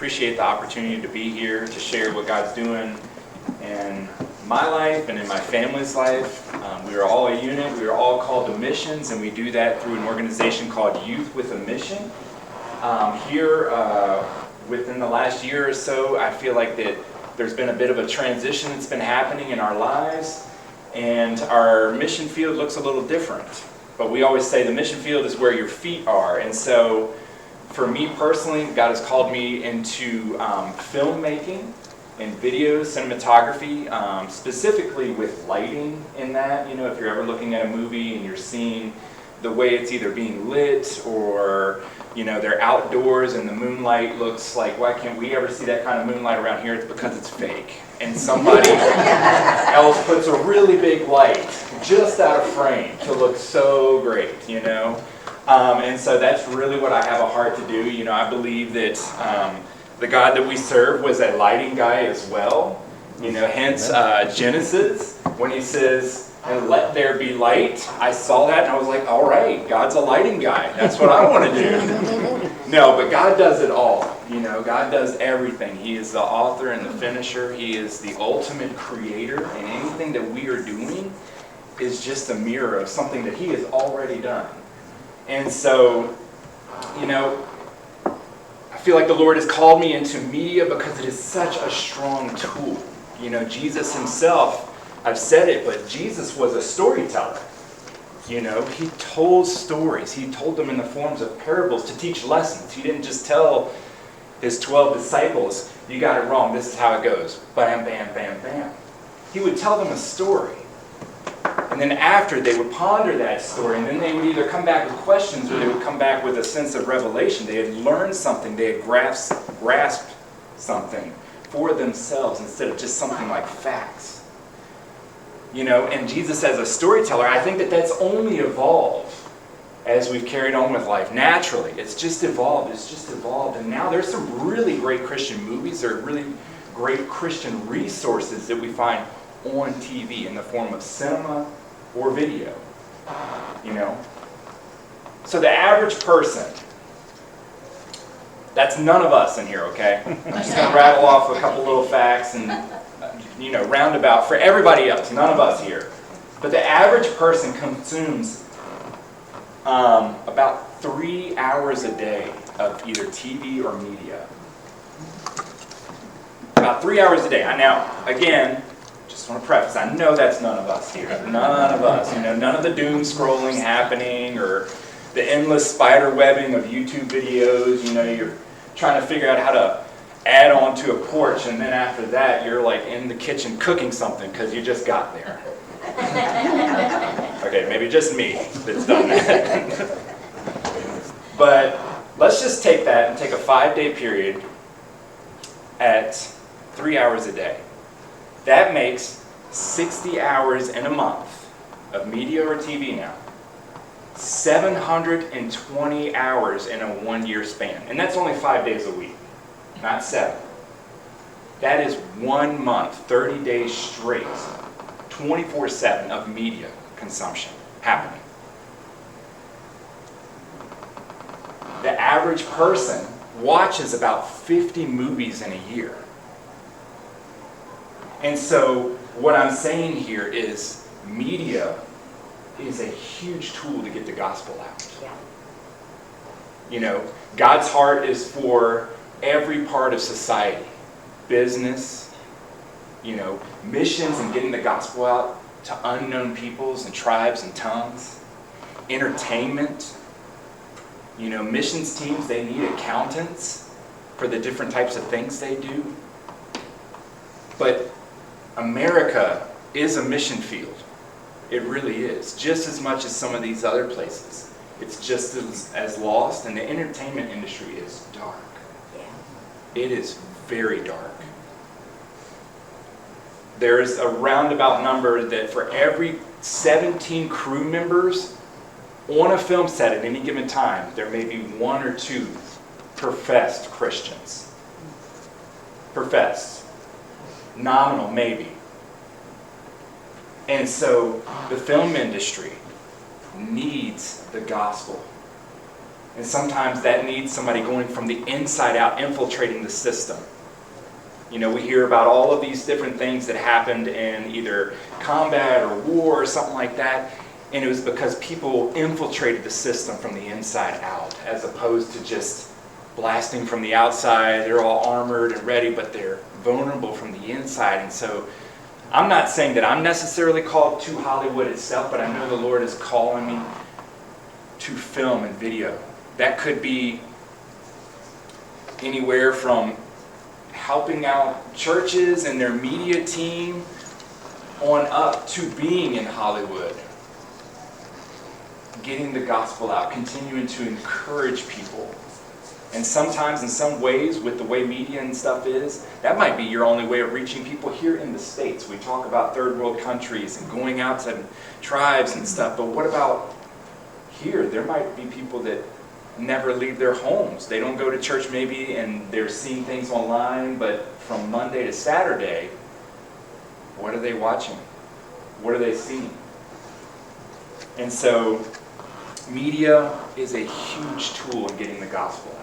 Appreciate the opportunity to be here to share what God's doing in my life and in my family's life. We are all a unit. We are all called to missions, and we do that through an organization called Youth with a Mission. Here, within the last year or so, I feel like that there's been a bit of a transition that's been happening in our lives, and our mission field looks a little different. But we always say the mission field is where your feet are, and so for me personally, God has called me into filmmaking and video cinematography, specifically with lighting in that. You know, if you're ever looking at a movie and you're seeing the way it's either being lit or, you know, they're outdoors and the moonlight looks like, why can't we ever see that kind of moonlight around here? It's because it's fake. And somebody else puts a really big light just out of frame to look so great, you know? And so that's really what I have a heart to do. You know, I believe that the God that we serve was a lighting guy as well. You know, hence Genesis, when he says, and let there be light. I saw that and I was like, all right, God's a lighting guy. That's what I want to do. No, but God does it all. You know, God does everything. He is the author and the finisher. He is the ultimate creator. And anything that we are doing is just a mirror of something that he has already done. And so, you know, I feel like the Lord has called me into media because it is such a strong tool. You know, Jesus himself, I've said it, but Jesus was a storyteller. You know, he told stories. He told them in the forms of parables to teach lessons. He didn't just tell his 12 disciples, you got it wrong, this is how it goes. Bam, bam, bam, bam. He would tell them a story. And then after, they would ponder that story, and then they would either come back with questions or they would come back with a sense of revelation. They had learned something. They had grasped something for themselves instead of just something like facts. You know, and Jesus as a storyteller, I think that that's only evolved as we've carried on with life. Naturally, it's just evolved. And now there's some really great Christian movies. There are really great Christian resources that we find on TV in the form of cinema or video. You know? So the average person, that's none of us in here, okay? I'm just going to rattle off a couple little facts and, you know, roundabout for everybody else, none of us here. But the average person consumes about 3 hours a day of either TV or media. About 3 hours a day. Now, again, just want to preface, I know that's none of us here. None of us. You know, none of the doom scrolling happening or the endless spider webbing of YouTube videos. You know, you're trying to figure out how to add on to a porch, and then after that, you're like in the kitchen cooking something because you just got there. Okay, maybe just me that's done that. But let's just take that and take a 5-day period at 3 hours a day. That makes 60 hours in a month of media or TV now. 720 hours in a 1-year span. And that's only 5 days a week, not 7. That is 1 month, 30 days straight, 24/7 of media consumption happening. The average person watches about 50 movies in a year. And so what I'm saying here is media is a huge tool to get the gospel out. Yeah. You know, God's heart is for every part of society. Business, you know, missions and getting the gospel out to unknown peoples and tribes and tongues. Entertainment. You know, missions teams, they need accountants for the different types of things they do. But America is a mission field. It really is. Just as much as some of these other places. It's just as lost, and the entertainment industry is dark. Yeah. It is very dark. There is a roundabout number that for every 17 crew members on a film set at any given time, there may be 1 or 2 professed Christians. Professed. Nominal, maybe. And so the film industry needs the gospel. And sometimes that needs somebody going from the inside out, infiltrating the system. You know, we hear about all of these different things that happened in either combat or war or something like that. And it was because people infiltrated the system from the inside out, as opposed to just blasting from the outside. They're all armored and ready, but they're vulnerable from the inside. And so I'm not saying that I'm necessarily called to Hollywood itself, but I know the Lord is calling me to film and video. That could be anywhere from helping out churches and their media team on up to being in Hollywood, getting the gospel out, continuing to encourage people. And sometimes in some ways, with the way media and stuff is, that might be your only way of reaching people here in the States. We talk about third world countries and going out to tribes and stuff, but what about here? There might be people that never leave their homes. They don't go to church maybe, and they're seeing things online, but from Monday to Saturday, what are they watching? What are they seeing? And so media is a huge tool in getting the gospel out.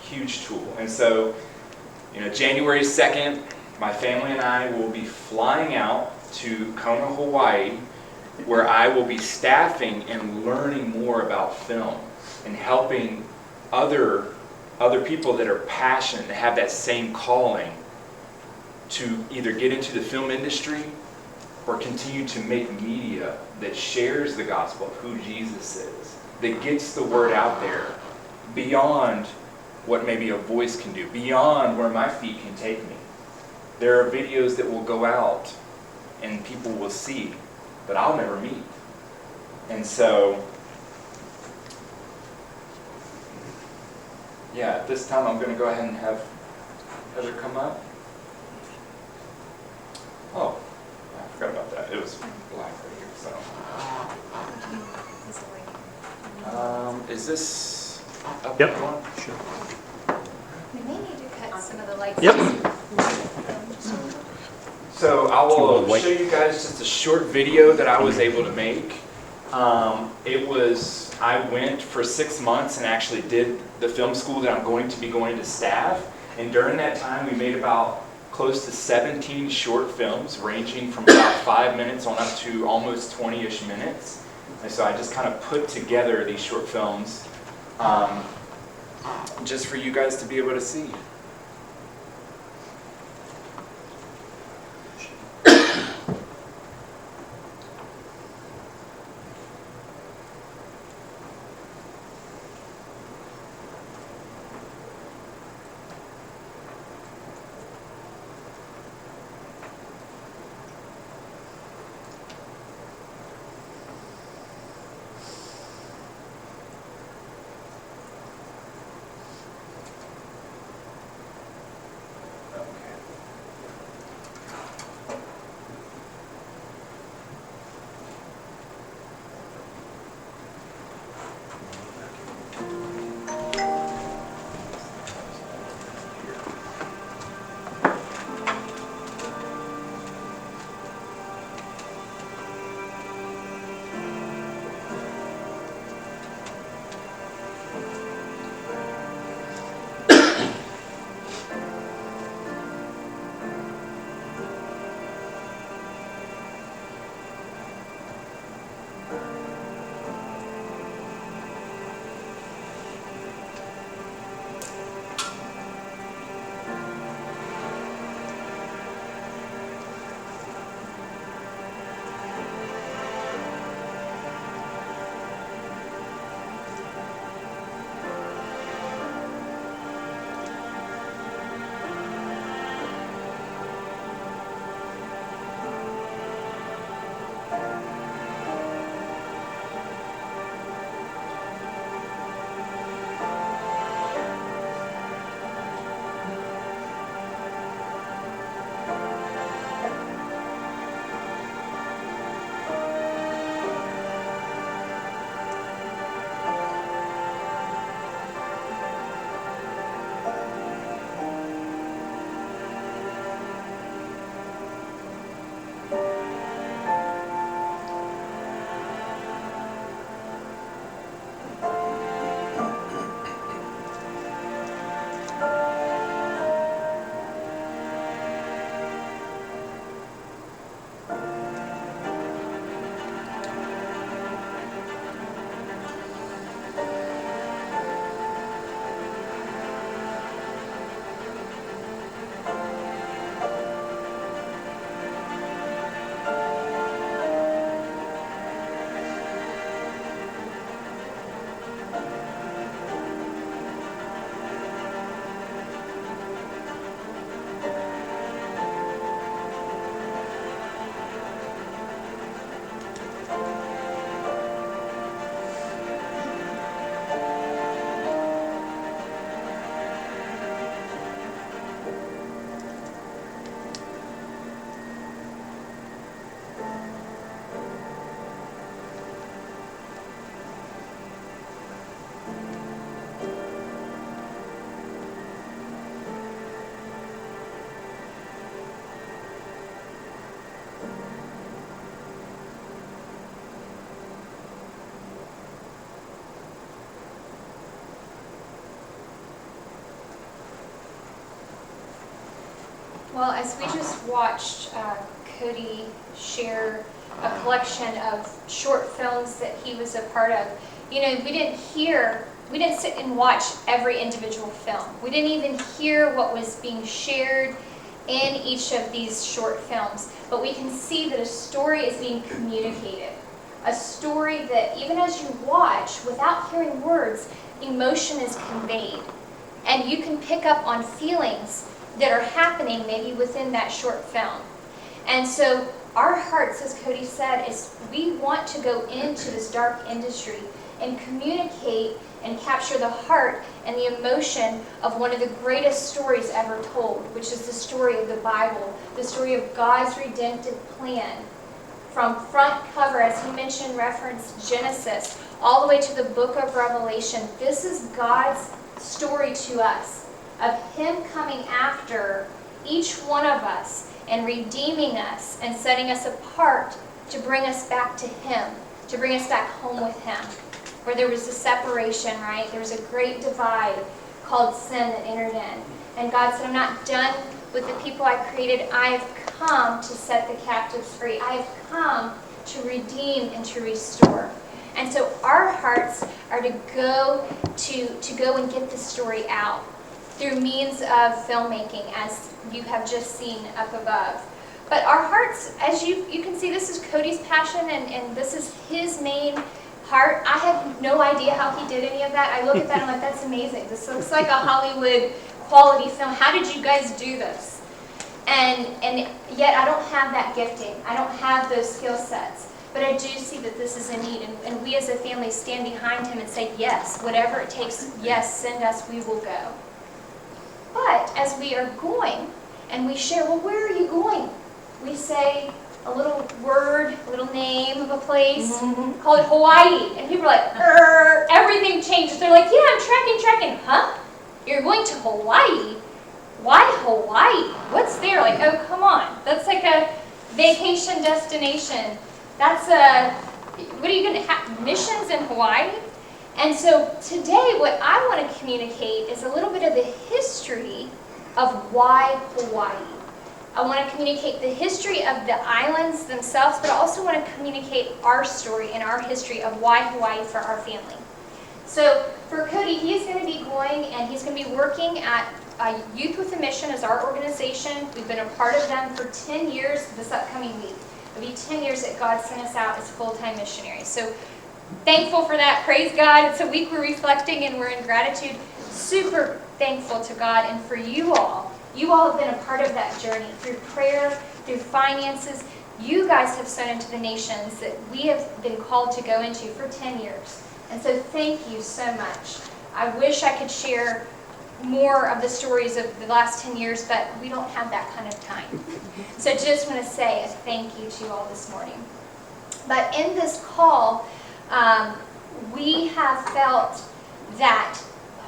Huge tool. And so, January 2nd, my family and I will be flying out to Kona, Hawaii, where I will be staffing and learning more about film and helping other people that are passionate, that have that same calling, to either get into the film industry or continue to make media that shares the gospel of who Jesus is, that gets the word out there beyond what maybe a voice can do, beyond where my feet can take me. There are videos that will go out and people will see that I'll never meet. And so, at this time I'm going to go ahead and have Heather come up. Oh, I forgot about that. It was black right here, so. Is this up? Yep. One? Sure. We may need to cut some of the lights. Yep. So I will show you guys just a short video that I was able to make. I went for 6 months and actually did the film school that I'm going to be going to staff. And during that time, we made about close to 17 short films, ranging from about 5 minutes on up to almost 20-ish minutes. And so I just kind of put together these short films just for you guys to be able to see. Well, as we just watched Cody share a collection of short films that he was a part of, we didn't sit and watch every individual film. We didn't even hear what was being shared in each of these short films, but we can see that a story is being communicated. A story that even as you watch, without hearing words, emotion is conveyed. And you can pick up on feelings that are happening maybe within that short film. And so our hearts, as Cody said, is we want to go into this dark industry and communicate and capture the heart and the emotion of one of the greatest stories ever told, which is the story of the Bible, the story of God's redemptive plan. From front cover, as he mentioned, referenced Genesis, all the way to the book of Revelation. This is God's story to us, of him coming after each one of us and redeeming us and setting us apart to bring us back to him, to bring us back home with him. Where there was a separation, right? There was a great divide called sin that entered in. And God said, I'm not done with the people I created. I have come to set the captives free. I have come to redeem and to restore. And so our hearts are to go and get the story out through means of filmmaking, as you have just seen up above. But our hearts, as you can see, this is Cody's passion, and this is his main heart. I have no idea how he did any of that. I look at that and I'm like, that's amazing. This looks like a Hollywood quality film. How did you guys do this? And yet I don't have that gifting. I don't have those skill sets. But I do see that this is a need. And we as a family stand behind him and say, yes, whatever it takes, yes, send us, we will go. But as we are going and we share, well, where are you going? We say a little word, a little name of a place, call it Hawaii. And people are like, everything changes. They're like, yeah, I'm tracking. Huh? You're going to Hawaii? Why Hawaii? What's there? Like, oh, come on. That's like a vacation destination. What are you going to have? Missions in Hawaii? And so today what I want to communicate is a little bit of the history of why Hawaii. I want to communicate the history of the islands themselves, but I also want to communicate our story and our history of why Hawaii for our family. So for Cody, he is going to be going and he's going to be working at Youth with a Mission as our organization. We've been a part of them for 10 years this upcoming week. It'll be 10 years that God sent us out as full-time missionaries. So thankful for that. Praise God. It's a week we're reflecting and we're in gratitude. Super thankful to God and for you all. You all have been a part of that journey through prayer, through finances. You guys have sown into the nations that we have been called to go into for 10 years. And so thank you so much. I wish I could share more of the stories of the last 10 years, but we don't have that kind of time. So I just want to say a thank you to you all this morning. But in this call, we have felt that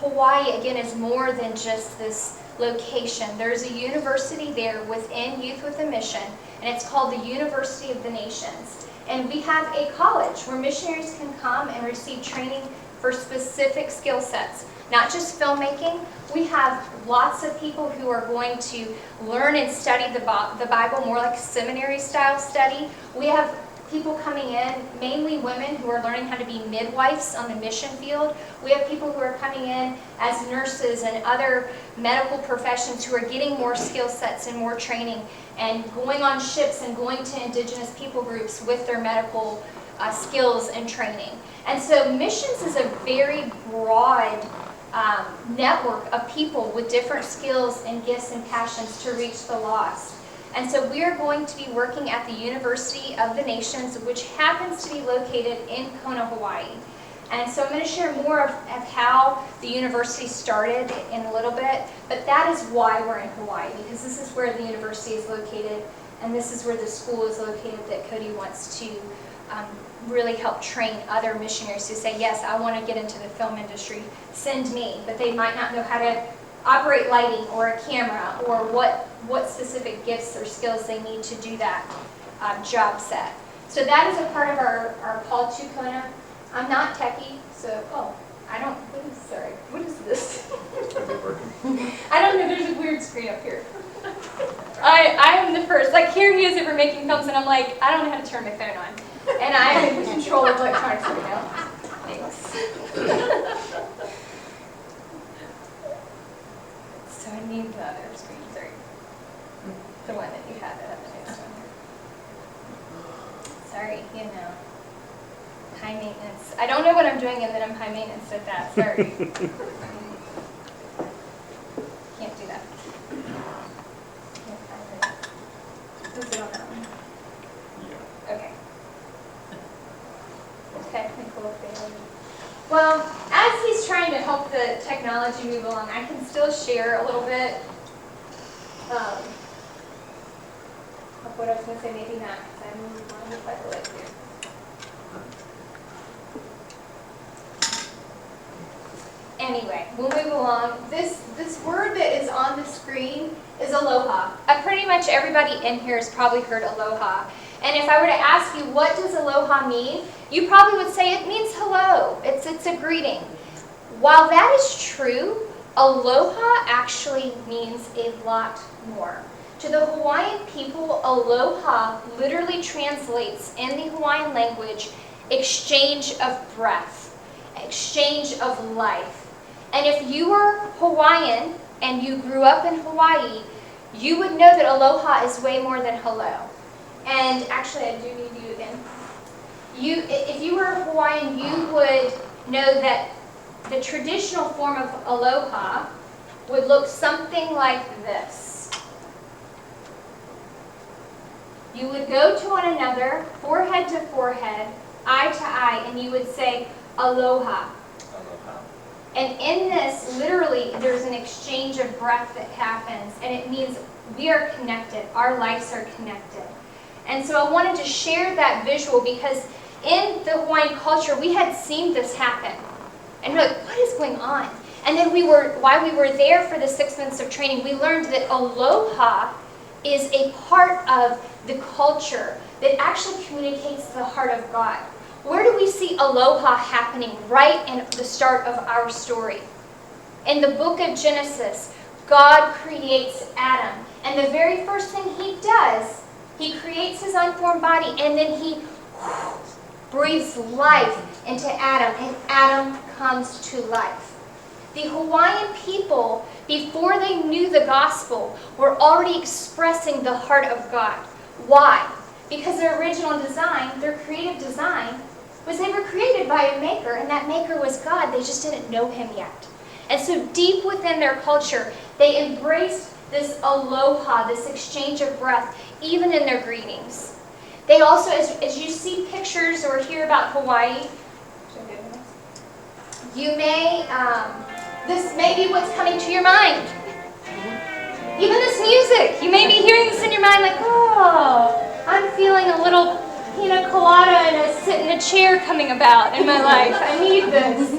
Hawaii, again, is more than just this location. There's a university there within Youth with a Mission, and it's called the University of the Nations. And we have a college where missionaries can come and receive training for specific skill sets. Not just filmmaking. We have lots of people who are going to learn and study the Bible, more like seminary style study. We have people coming in, mainly women who are learning how to be midwives on the mission field. We have people who are coming in as nurses and other medical professions who are getting more skill sets and more training and going on ships and going to indigenous people groups with their medical skills and training. And so missions is a very broad network of people with different skills and gifts and passions to reach the lost. And so we are going to be working at the University of the Nations, which happens to be located in Kona, Hawaii. And so I'm going to share more of how the university started in a little bit, but that is why we're in Hawaii, because this is where the university is located, and this is where the school is located that Cody wants to really help train other missionaries who say, yes, I want to get into the film industry, send me, but they might not know how to operate lighting or a camera or what specific gifts or skills they need to do that job set. So that is a part of our call to Kona. I'm not techie, so, what is this? I don't know, there's a weird screen up here. I am the first. Like, here he is over making films, and I'm like, I don't know how to turn my phone on. And I'm in control of electronics right now. Thanks. So I need the other screen, sorry. The one that you had, the next one. Sorry, you know. High maintenance. I don't know what I'm doing, and then I'm high maintenance at that. Sorry. Can't do that. Can't find it. Is it on that one? Okay. Technical failure. Well, as he's trying to help the technology move along, I can still share a little bit of what I was going to say. Maybe not, because I'm on the Bible right here. Anyway, we'll move along. This word that is on the screen is aloha. Pretty much everybody in here has probably heard aloha. And if I were to ask you, what does aloha mean? You probably would say it means hello. It's a greeting. While that is true, aloha actually means a lot more. To the Hawaiian people, aloha literally translates in the Hawaiian language exchange of breath, exchange of life. And if you were Hawaiian and you grew up in Hawaii, you would know that aloha is way more than hello. And actually, I do need you again. If you were Hawaiian, you would know that the traditional form of aloha would look something like this. You would go to one another, forehead to forehead, eye to eye, and you would say, aloha. Aloha. And in this, literally, there's an exchange of breath that happens, and it means we are connected. Our lives are connected. And so I wanted to share that visual because in the Hawaiian culture, we had seen this happen. And we're like, what is going on? And then while we were there for the 6 months of training, we learned that aloha is a part of the culture that actually communicates the heart of God. Where do we see aloha happening? Right in the start of our story. In the book of Genesis, God creates Adam. And the very first thing he does, he creates his unformed body, and then he breathes life into Adam, and Adam comes to life. The Hawaiian people, before they knew the gospel, were already expressing the heart of God. Why? Because their original design, their creative design, was they were created by a maker, and that maker was God. They just didn't know him yet. And so deep within their culture, they embraced this aloha, this exchange of breath, even in their greetings. They also, as you see pictures or hear about Hawaii, you may, this may be what's coming to your mind. Even this music, you may be hearing this in your mind like, oh, I'm feeling a little pina colada and a sit in a chair coming about in my life. I need this.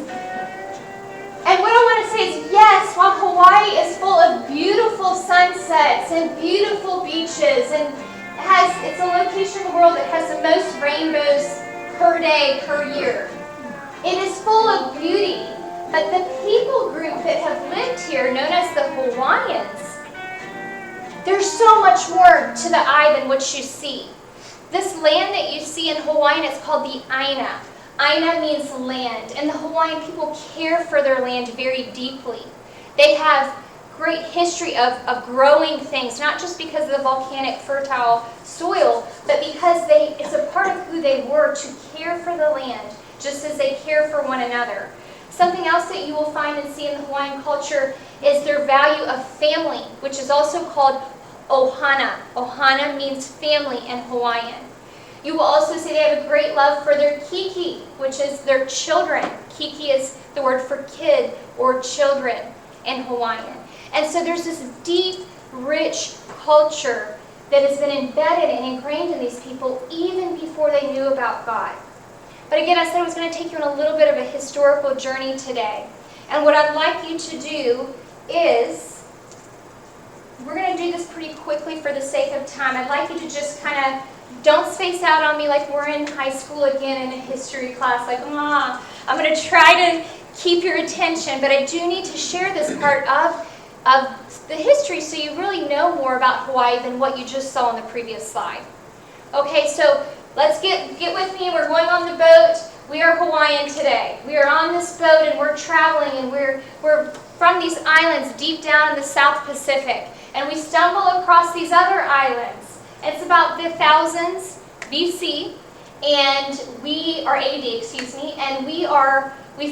And what I want to say is, yes, while Hawaii is full of beautiful sunsets and beautiful beaches, and it's a location in the world that has the most rainbows per day, per year. It is full of beauty, but the people group that have lived here, known as the Hawaiians, there's so much more to the eye than what you see. This land that you see in Hawaiian, it's called the Aina. Aina means land, and the Hawaiian people care for their land very deeply. They have great history of growing things, not just because of the volcanic fertile soil, but because it's a part of who they were to care for the land, just as they care for one another. Something else that you will find and see in the Hawaiian culture is their value of family, which is also called ohana. Ohana means family in Hawaiian. You will also see they have a great love for their kiki, which is their children. Kiki is the word for kid or children in Hawaiian. And so there's this deep, rich culture that has been embedded and ingrained in these people even before they knew about God. But again, I said I was going to take you on a little bit of a historical journey today. And what I'd like you to do is, we're going to do this pretty quickly for the sake of time. I'd like you to just kind of, don't space out on me like we're in high school again in a history class, like, I'm going to try to keep your attention, but I do need to share this part of the history so you really know more about Hawaii than what you just saw on the previous slide. Okay, so let's get with me. We're going on the boat. We are Hawaiian today. We are on this boat and we're traveling, and we're from these islands deep down in the South Pacific. And we stumble across these other islands. It's about the thousands BC, and we are AD, excuse me, and we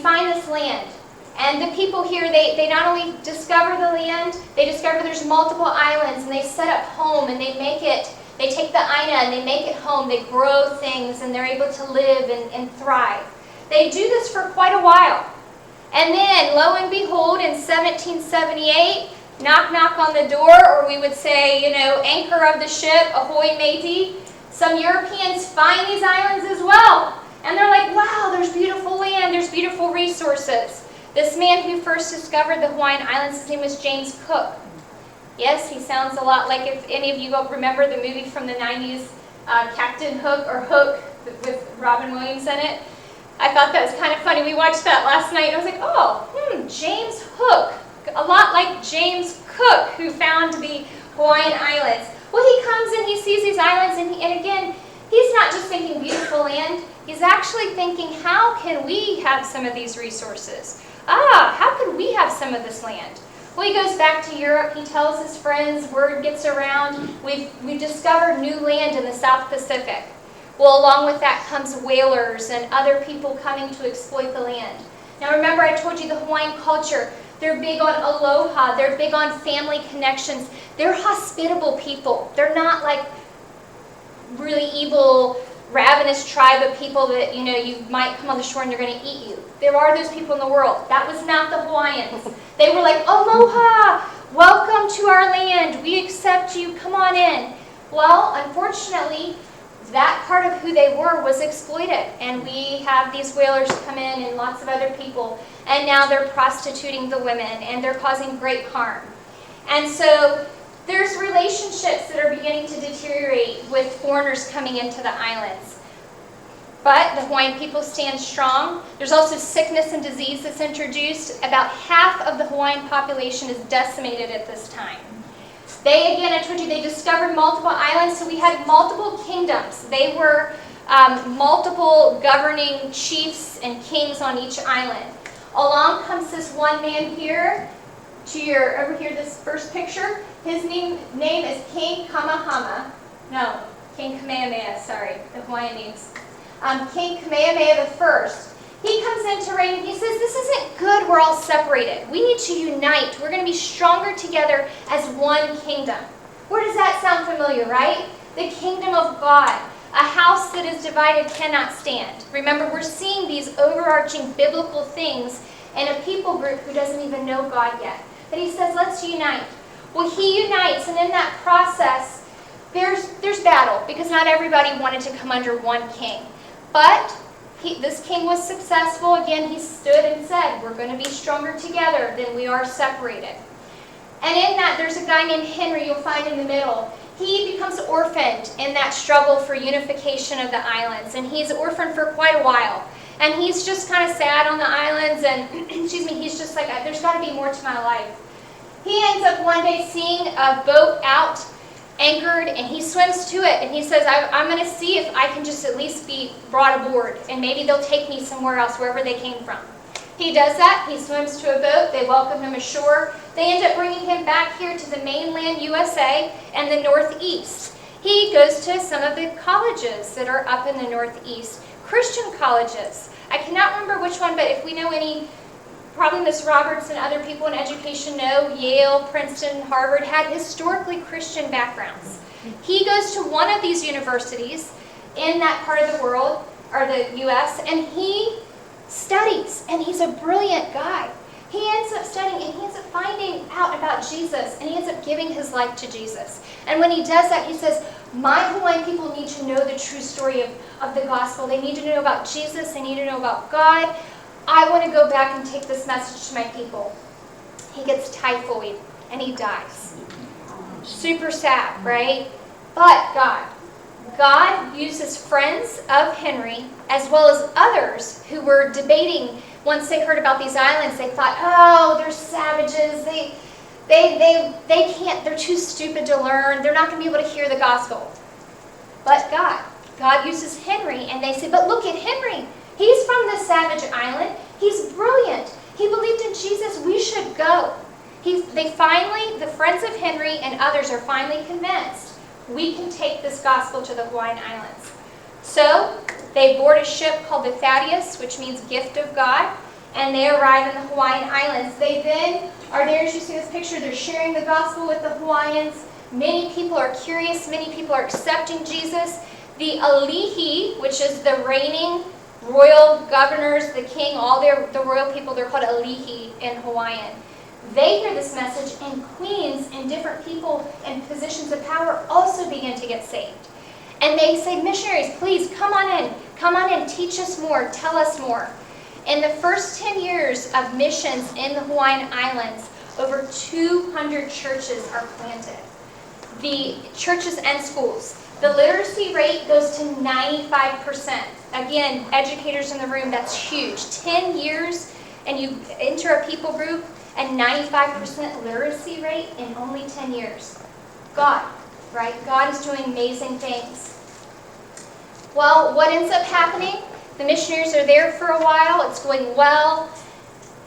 find this land. And the people here, they not only discover the land, they discover there's multiple islands, and they set up home, and they take the aina and they make it home. They grow things, and they're able to live and thrive. They do this for quite a while. And then, lo and behold, in 1778, knock, knock on the door, or we would say, anchor of the ship, ahoy matey, some Europeans find these islands as well. And they're like, wow, there's beautiful land, there's beautiful resources. This man who first discovered the Hawaiian Islands, his name was James Cook. Yes, he sounds a lot like, if any of you remember the movie from the 90s, Captain Hook or Hook with Robin Williams in it. I thought that was kind of funny. We watched that last night, and I was like, James Hook. A lot like James Cook, who found the Hawaiian Islands. Well, he comes and he sees these islands, and again, he's not just thinking beautiful land. He's actually thinking, how can we have some of these resources? How could we have some of this land? Well, he goes back to Europe. He tells his friends, word gets around. We've discovered new land in the South Pacific. Well, along with that comes whalers and other people coming to exploit the land. Now, remember, I told you the Hawaiian culture, they're big on aloha. They're big on family connections. They're hospitable people. They're not like really evil, ravenous tribe of people that, you might come on the shore and they're going to eat you. There are those people in the world. That was not the Hawaiians. They were like, aloha, welcome to our land. We accept you. Come on in. Well, unfortunately, that part of who they were was exploited. And we have these whalers come in and lots of other people. And now they're prostituting the women and they're causing great harm. And so there's relationships that are beginning to deteriorate with foreigners coming into the islands. But the Hawaiian people stand strong. There's also sickness and disease that's introduced. About half of the Hawaiian population is decimated at this time. I told you, they discovered multiple islands, so we had multiple kingdoms. They were multiple governing chiefs and kings on each island. Along comes this one man here, over here, this first picture. His name is King Kamehameha, sorry, the Hawaiian names. King Kamehameha the First. He comes into reign and he says, this isn't good, we're all separated. We need to unite. We're going to be stronger together as one kingdom. Where does that sound familiar, right? The kingdom of God. A house that is divided cannot stand. Remember, we're seeing these overarching biblical things in a people group who doesn't even know God yet. But he says, let's unite. Well, he unites, and in that process, there's battle, because not everybody wanted to come under one king. But this king was successful. Again, he stood and said, we're going to be stronger together than we are separated. And in that, there's a guy named Henry you'll find in the middle. He becomes orphaned in that struggle for unification of the islands. And he's orphaned for quite a while. And he's just kind of sad on the islands. And, he's just like, there's got to be more to my life. He ends up one day seeing a boat out, anchored, and he swims to it. And he says, I'm going to see if I can just at least be brought aboard. And maybe they'll take me somewhere else, wherever they came from. He does that. He swims to a boat. They welcome him ashore. They end up bringing him back here to the mainland USA and the Northeast. He goes to some of the colleges that are up in the Northeast, Christian colleges. I cannot remember which one, but if we know any, probably Ms. Roberts and other people in education know, Yale, Princeton, Harvard had historically Christian backgrounds. He goes to one of these universities in that part of the world, or the U.S., and he studies, and he's a brilliant guy. He ends up studying, and he ends up finding out about Jesus, and he ends up giving his life to Jesus. And when he does that, he says, my Hawaiian people need to know the true story of the gospel. They need to know about Jesus. They need to know about God. I want to go back and take this message to my people. He gets typhoid, and he dies. Super sad, right? But God uses friends of Henry, as well as others who were debating. Once they heard about these islands, they thought, oh, they're savages. They can't, they're too stupid to learn. They're not going to be able to hear the gospel. But God uses Henry, and they say, but look at Henry. He's from the Savage Island. He's brilliant. He believed in Jesus. We should go. The friends of Henry and others are finally convinced we can take this gospel to the Hawaiian Islands. So they board a ship called the Thaddeus, which means gift of God, and they arrive in the Hawaiian Islands. They then are there, as you see this picture, they're sharing the gospel with the Hawaiians. Many people are curious. Many people are accepting Jesus. The Alihi, which is the reigning royal governors, the king, all the royal people, they're called Alihi in Hawaiian. They hear this message, and queens and different people in positions of power also begin to get saved. And they say, missionaries, please come on in, teach us more, tell us more. In the first 10 years of missions in the Hawaiian Islands, over 200 churches are planted. The churches and schools. The literacy rate goes to 95%. Again, educators in the room, that's huge. 10 years and you enter a people group and 95% literacy rate in only 10 years. God, right? God is doing amazing things. Well, what ends up happening? The missionaries are there for a while. It's going well.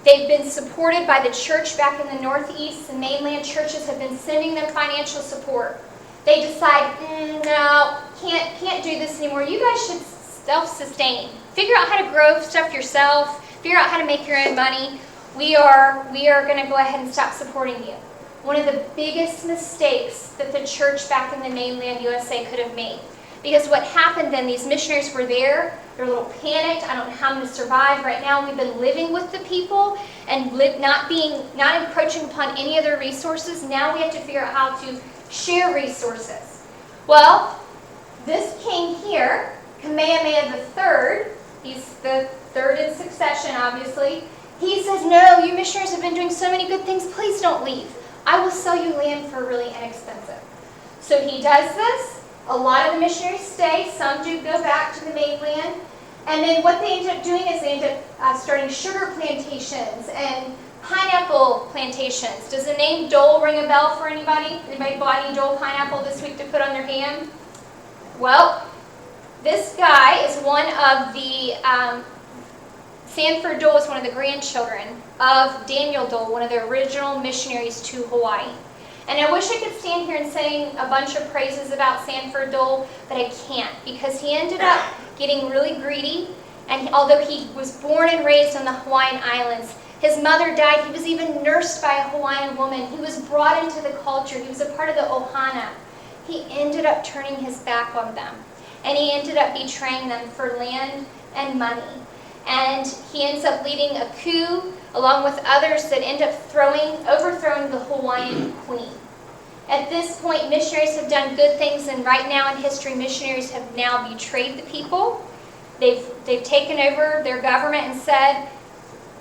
They've been supported by the church back in the Northeast. The mainland churches have been sending them financial support. They decide, no, can't do this anymore. You guys should self-sustain. Figure out how to grow stuff yourself. Figure out how to make your own money. We are going to go ahead and stop supporting you. One of the biggest mistakes that the church back in the mainland USA could have made. Because what happened then, these missionaries were there, they're a little panicked, I don't know how I'm going to survive. Right now we've been living with the people and not encroaching upon any other resources. Now we have to figure out how to share resources. Well, this king here, Kamehameha III, he's the third in succession obviously, he says, no, you missionaries have been doing so many good things, please don't leave. I will sell you land for really inexpensive. So he does this. A lot of the missionaries stay. Some do go back to the mainland. And then what they end up doing is they end up starting sugar plantations and pineapple plantations. Does the name Dole ring a bell for anybody? Anybody bought any Dole pineapple this week to put on their ham? Well, this guy is one of the, Sanford Dole is one of the grandchildren of Daniel Dole, one of the original missionaries to Hawaii. And I wish I could stand here and say a bunch of praises about Sanford Dole, but I can't, because he ended up getting really greedy, and although he was born and raised on the Hawaiian Islands, his mother died. He was even nursed by a Hawaiian woman. He was brought into the culture. He was a part of the ohana. He ended up turning his back on them, and he ended up betraying them for land and money. And he ends up leading a coup along with others that end up overthrowing the Hawaiian queen. At this point, missionaries have done good things, and right now in history, missionaries have now betrayed the people. They've taken over their government and said,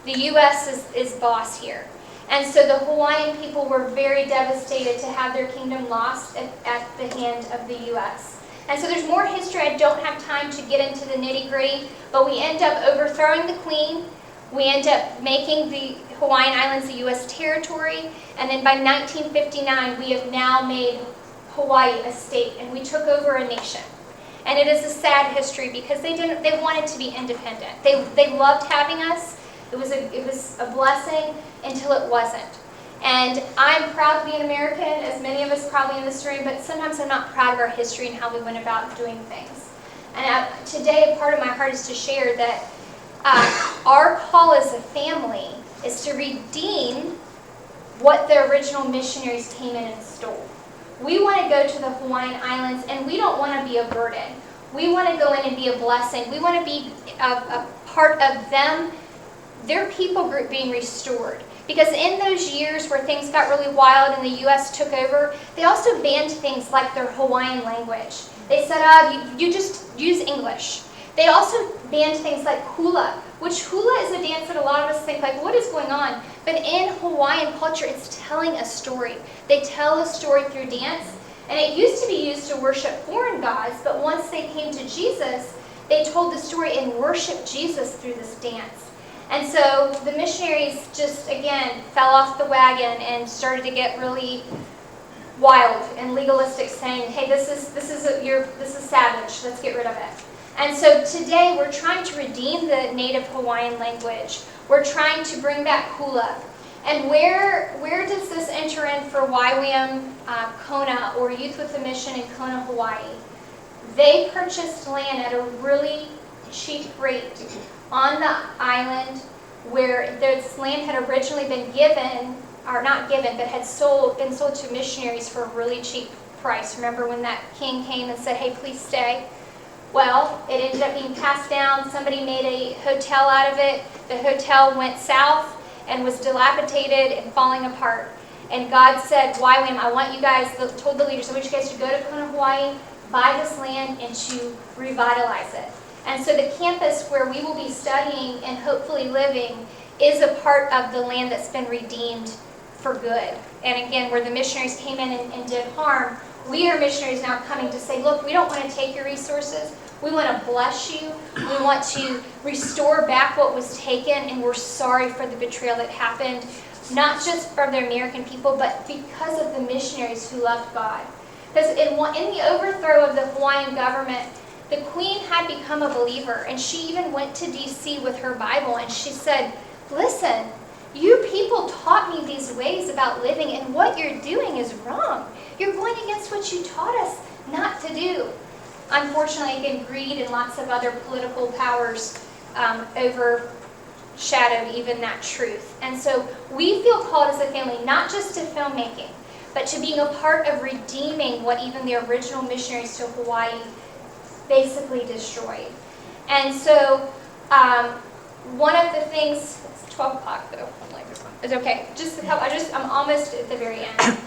the U.S. is boss here. And so the Hawaiian people were very devastated to have their kingdom lost at the hand of the U.S. And so there's more history. I don't have time to get into the nitty-gritty, but we end up overthrowing the queen. We end up making the Hawaiian Islands a U.S. territory, and then by 1959, we have now made Hawaii a state, and we took over a nation. And it is a sad history because they wanted to be independent. They loved having us. It was a blessing until it wasn't. And I'm proud to be an American, as many of us probably in this room, but sometimes I'm not proud of our history and how we went about doing things. And today, part of my heart is to share that our call as a family is to redeem what the original missionaries came in and stole. We want to go to the Hawaiian Islands, and we don't want to be a burden. We want to go in and be a blessing. We want to be a part of them, their people group being restored. Because in those years where things got really wild and the U.S. took over, they also banned things like their Hawaiian language. They said, you just use English. They also banned things like hula, which hula is a dance that a lot of us think like, what is going on? But in Hawaiian culture, it's telling a story. They tell a story through dance, and it used to be used to worship foreign gods, but once they came to Jesus, they told the story and worshiped Jesus through this dance. And so the missionaries just, again, fell off the wagon and started to get really wild and legalistic, saying, hey, this is savage, let's get rid of it. And so today we're trying to redeem the native Hawaiian language. We're trying to bring back hula. And where does this enter in for YWAM Kona, or Youth with a Mission in Kona, Hawaii? They purchased land at a really cheap rate on the island where this land had originally been given, or not given, but had been sold to missionaries for a really cheap price. Remember when that king came and said, hey, please stay? Well, it ended up being passed down. Somebody made a hotel out of it. The hotel went south and was dilapidated and falling apart. And God said, YWAM, I want you guys, told the leaders, I want you guys to go to Kona, Hawaii, buy this land, and to revitalize it. And so the campus where we will be studying and hopefully living is a part of the land that's been redeemed for good. And again, where the missionaries came in and did harm, we are missionaries now coming to say, look, we don't want to take your resources. We want to bless you. We want to restore back what was taken, and we're sorry for the betrayal that happened, not just from the American people, but because of the missionaries who loved God. Because in the overthrow of the Hawaiian government, the Queen had become a believer, and she even went to D.C. with her Bible, and she said, listen, you people taught me these ways about living, and what you're doing is wrong. You're going against what you taught us not to do. Unfortunately, again, greed and lots of other political powers overshadowed even that truth. And so we feel called as a family, not just to filmmaking, but to being a part of redeeming what even the original missionaries to Hawaii basically destroyed. And so one of the things, it's 12 o'clock though, I'm like, it's okay, I'm almost at the very end.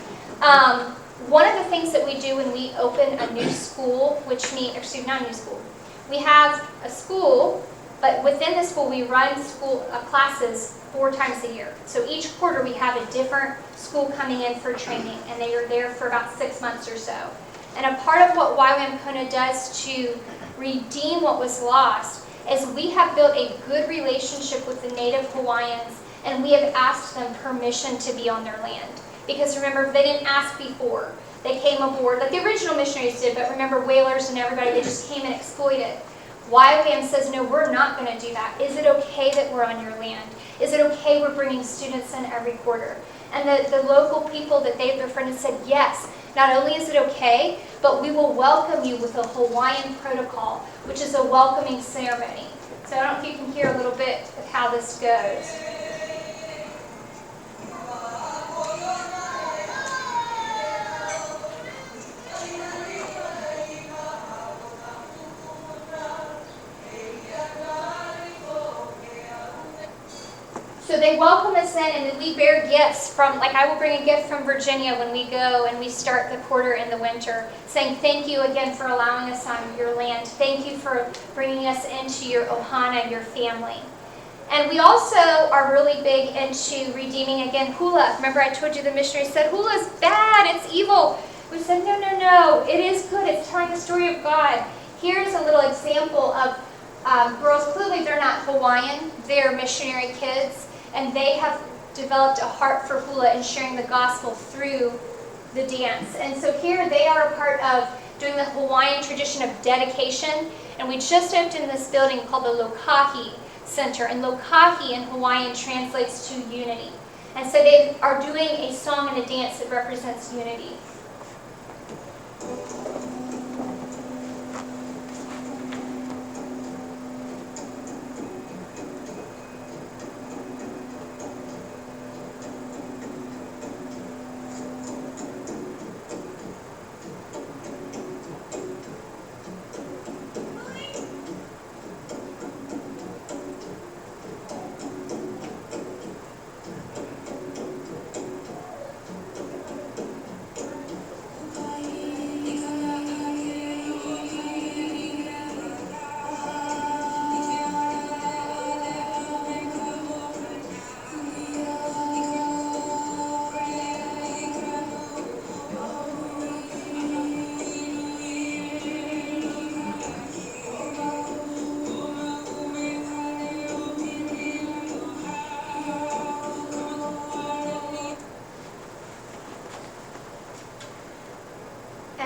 One of the things that we do when we open a new school, not a new school, we have a school, but within the school we run classes 4 times a year. So each quarter we have a different school coming in for training, and they are there for about 6 months or so. And a part of what YWAM Kona does to redeem what was lost is we have built a good relationship with the native Hawaiians, and we have asked them permission to be on their land. Because remember, they didn't ask before. They came aboard, like the original missionaries did, but remember whalers and everybody, they just came and exploited. YWAM says, no, we're not going to do that. Is it okay that we're on your land? Is it okay we're bringing students in every quarter? And the local people that they've befriended said, yes, not only is it okay, but we will welcome you with a Hawaiian protocol, which is a welcoming ceremony. So I don't know if you can hear a little bit of how this goes. So they welcome us in, and then we bear gifts from, like I will bring a gift from Virginia when we go and we start the quarter in the winter, saying thank you again for allowing us on your land. Thank you for bringing us into your ohana, your family. And we also are really big into redeeming, again, hula. Remember I told you the missionaries said, hula's bad, it's evil. We said, no, no, no, it is good. It's telling the story of God. Here's a little example of girls. Clearly they're not Hawaiian, they're missionary kids. And they have developed a heart for hula and sharing the gospel through the dance. And so here they are a part of doing the Hawaiian tradition of dedication. And we just opened this building called the Lokahi Center. And Lokahi in Hawaiian translates to unity. And so they are doing a song and a dance that represents unity.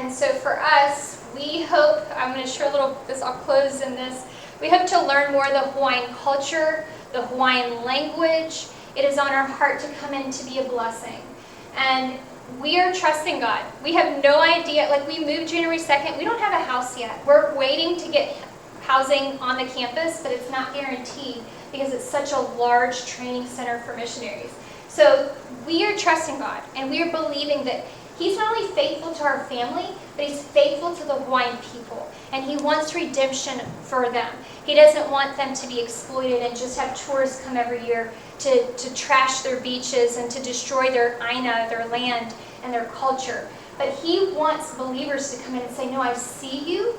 And so for us, we hope, I'm going to share a little, I'll close in this. We hope to learn more of the Hawaiian culture, the Hawaiian language. It is on our heart to come in to be a blessing. And we are trusting God. We have no idea, like we moved January 2nd, we don't have a house yet. We're waiting to get housing on the campus, but it's not guaranteed because it's such a large training center for missionaries. So we are trusting God, and we are believing that He's not only faithful to our family, but He's faithful to the Hawaiian people. And He wants redemption for them. He doesn't want them to be exploited and just have tourists come every year to trash their beaches and to destroy their aina, their land, and their culture. But He wants believers to come in and say, no, I see you.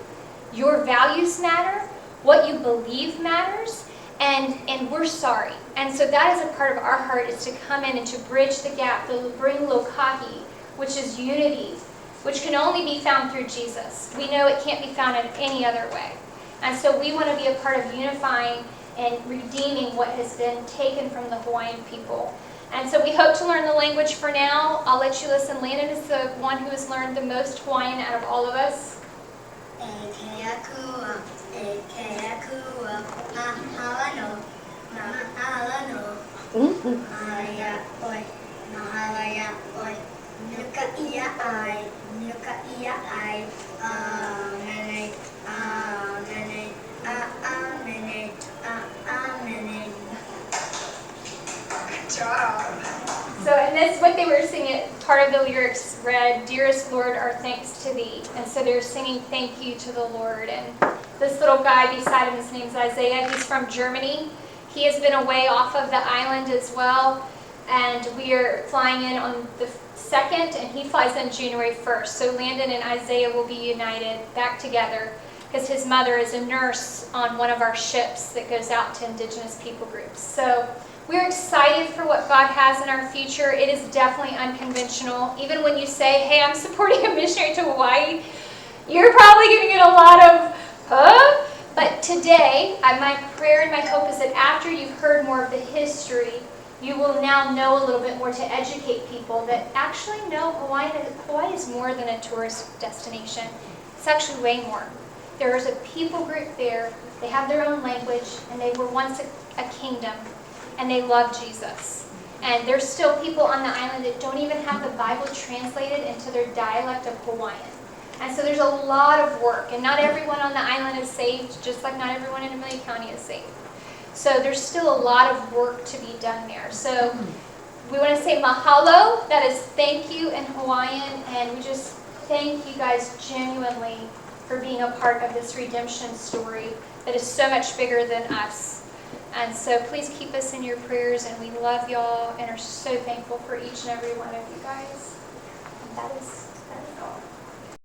Your values matter. What you believe matters. And we're sorry. And so that is a part of our heart, is to come in and to bridge the gap, to bring lokahi, which is unity, which can only be found through Jesus. We know it can't be found in any other way. And so we want to be a part of unifying and redeeming what has been taken from the Hawaiian people. And so we hope to learn the language for now. I'll let you listen. Landon is the one who has learned the most Hawaiian out of all of us. So, and this, what they were singing, part of the lyrics read, "Dearest Lord, our thanks to Thee." And so they're singing thank you to the Lord. And this little guy beside him, his name's Isaiah. He's from Germany. He has been away off of the island as well. And we are flying in on the 2nd, and he flies in January 1st. So Landon and Isaiah will be united back together because his mother is a nurse on one of our ships that goes out to Indigenous people groups. So we're excited for what God has in our future. It is definitely unconventional. Even when you say, hey, I'm supporting a missionary to Hawaii, you're probably going to get a lot of, huh? But today, my prayer and my hope is that after you've heard more of the history, you will now know a little bit more to educate people that actually no, Hawaii is more than a tourist destination. It's actually way more. There is a people group there. They have their own language, and they were once a kingdom. And they love Jesus. And there's still people on the island that don't even have the Bible translated into their dialect of Hawaiian. And so there's a lot of work. And not everyone on the island is saved, just like not everyone in Amelia County is saved. So there's still a lot of work to be done there. So we want to say mahalo. That is thank you in Hawaiian. And we just thank you guys genuinely for being a part of this redemption story that is so much bigger than us. And so please keep us in your prayers, and we love y'all and are so thankful for each and every one of you guys. And that is